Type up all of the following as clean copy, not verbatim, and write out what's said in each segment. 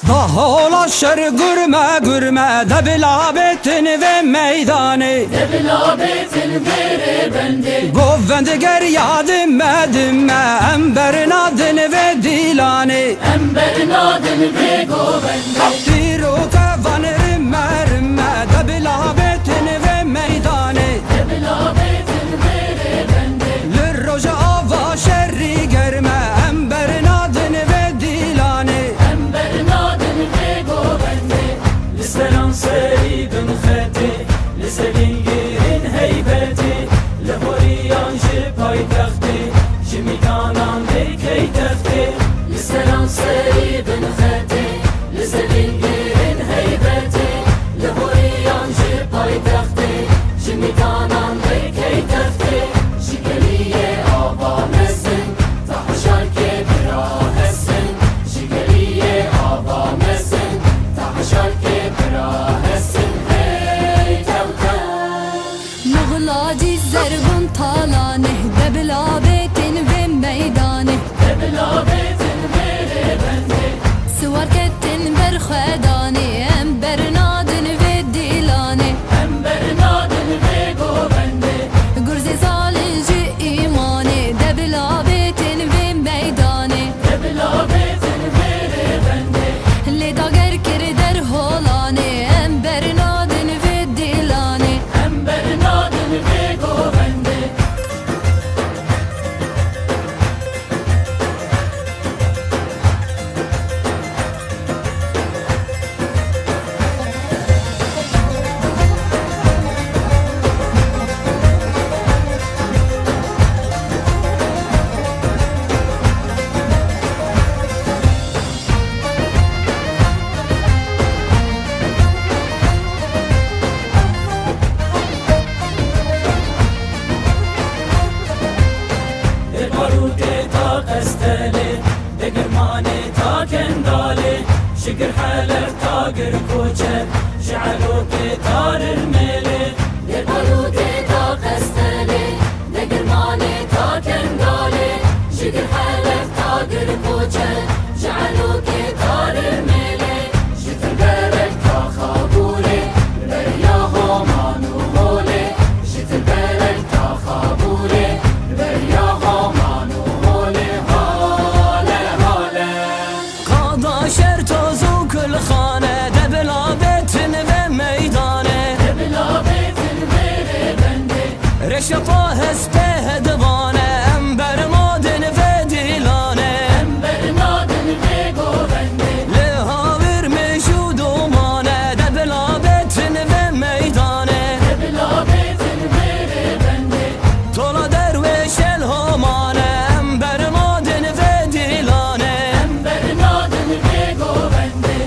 Dahola şer gürme debilabetin ve meydanı Debilabetin veri bendi Govvendi gerya dimme emberin adını ve dilanı Emberin adını ve govendi Diru kevan rimme debilabetin ve meydanı Debilabetin veri bendi Lirroja ava şerri germe emberin adını ve dilanı Emberin adını ve govendi لسلام سريبن خدي لسلينجيرين هيبتي لهوريان جباي تختي جميكانان بكي تختي لسلام سريبن خدي لسلينجيرين هيبتي لهوريان جباي تختي جميكانان بكي تختي شكلية آبا مسن تحشر كبرا هسن شكلية آبا مسن تحشر كبرا هسن هي توتن مغلاجي زربون طالانه دبلابتن ve meydanه debilabetin veri bendi سواركتن برخدانه embernadın ve dilane Emberin adını ve govendi Gürze zalinci imane deblabetin ve meydane debilabetin veri bendi Ledager kere der holane embernadın ve dilane Emberin adını ve govendi باروتي تا قستلي دقرماني تا كندالي شقر حلف تا قركوچه جعلوكي تار الميلي Debaruti ta kasteli Degirmani ta kendali Jigir halef ta girkoçe Ja'aluki tar mele Jitir berek ta khaburi Berya homanu hole Jitir berek ta khaburi Berya homanu hole Hale hale Qada şer tozu kılxane deblabetin ve meydane Debilabetin veri bendi Reşapa hespe hedvane emberin adını ve dilane Emberin adını ve govendi Leha vermiş udumane deblabetin ve meydane Debilabetin veri bendi Tola derveş el hamane emberin adını ve dilane Emberin adını ve govendi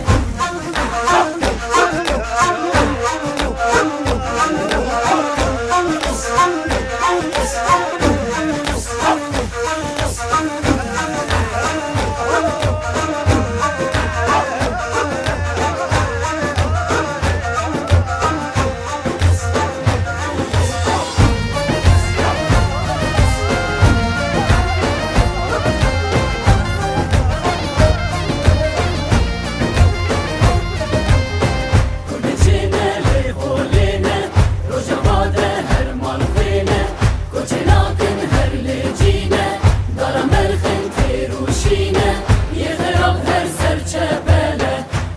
Kurbetine leyholine Rojavade her malfine Koçenakın her lecine Daramerhin teruşine Yeğerab her serçebele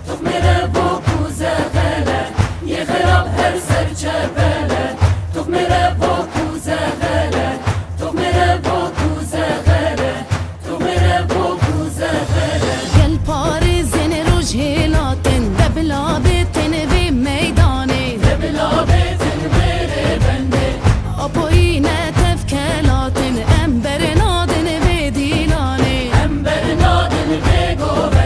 Tukmere boku zehele Yeğerab her serçebele Tukmere boku zehele Tukmere boku zehele Tukmere boku zehele Gel Paris'in rujhelatin deblabetin ve meydane Debilabetin veri bendi Apoyine tefkelatin embernadın ve dilane Emberin adını ve govendi